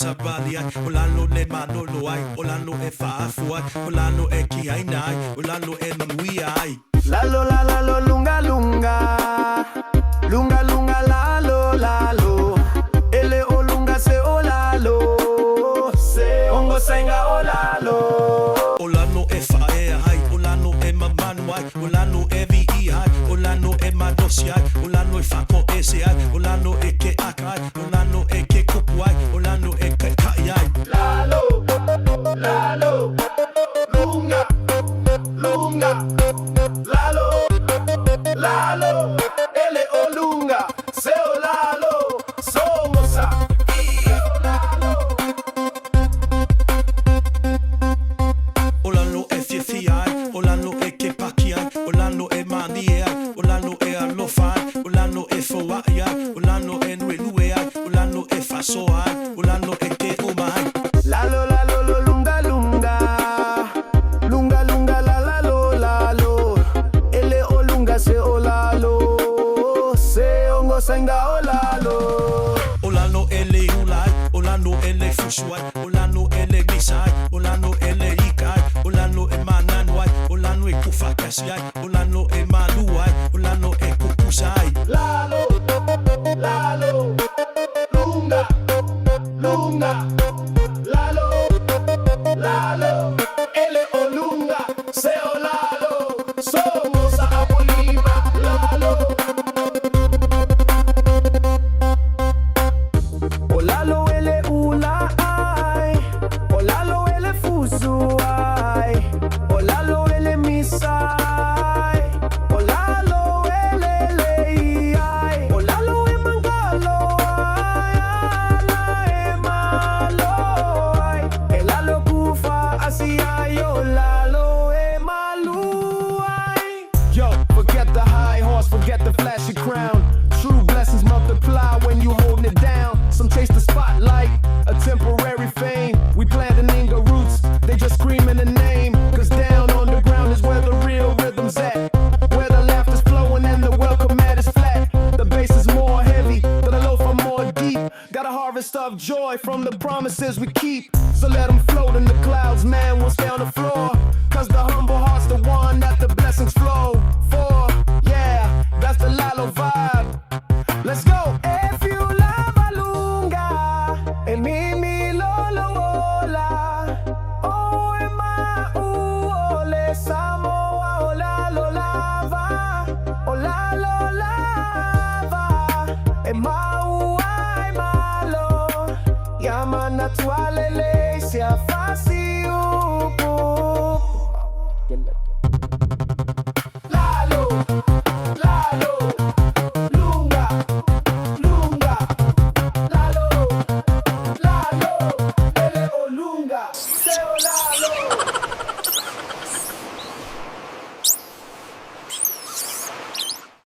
sabali ai, o lalo ne manolo ai, o lalo e fa'afu ai, o lalo e kiaina ai, o lalo e manui ai. Lalo la lalo lunga lunga, lunga lunga lalo lalo, ele o lunga se o lalo, se Ogosa'I o lalo. O lalo e fa'ea ai, o lalo e mamanu ai, o lalo e vi'i ai, o lalo e madosi ai, o lalo e fa'ko ese ai, o lalo e ke aka ai, o lalo e ke kupu ai, o lalo e ke kai ai. Lalo, lalo, lunga, lunga, lalo, lalo, ele o lunga, se o lalo, Ogosa'I o lalo. O lalo e fiafi ai, o lalo e ke paki ai, o lalo e mani ai, o lalo e alofa ai, o lalo e foa'i ai, o lalo e nuelue ai, o lalo e faso ai, o lalo e ke uma ai. Lalo, lalo, lo, lunga, lunga, lunga, lunga, la, lalo, lalo, ele o lunga, se o lalo, se Ogosa'I o lalo. O lalo e le ulai, o lalo e le fusu ai, o lalo e le misa ai, o lalo e le ika ai, o lalo e mananu ai, o lalo e kufakasi ai, o lalo e malu ai, o lalo e kukusa ai. Lalo, lalo, lunga, lunga, lalo, lalo, ele o lunga, se o lalo, Ogosa'I lalo. O lalo ele ula ai, o lalo ele fusu ai, o lalo ele misa ai, o lalo ele lei ai, o lalo e mangalo ai, ala e malo ai, e lalo kufa asi ai, o lalo e malu ai. Yo, forget the high horse, forget the flashy crown. True blessings multiply when you holding it down. Some chase the spotlight, a temporary fame. We planting Inga roots, they just screaming the name. Cause down on the ground is where the real rhythm's at, where the laughter's flowing and the welcome mat is flat. The bass is more heavy, the loaf are more deep. Got a harvest of joy from the promises we keep. So let them float in the clouds, man, we'll stay on the floor. Cause the humble heart's the one that the blessings flow for. Yeah, that's the Lalo vibe. Let's go. If you love a lunga, e mimi lolo ola, o e ma ole Samoa, o lalo lava, o lalo lava, e maua e malo, yaman naturale le sia fácil.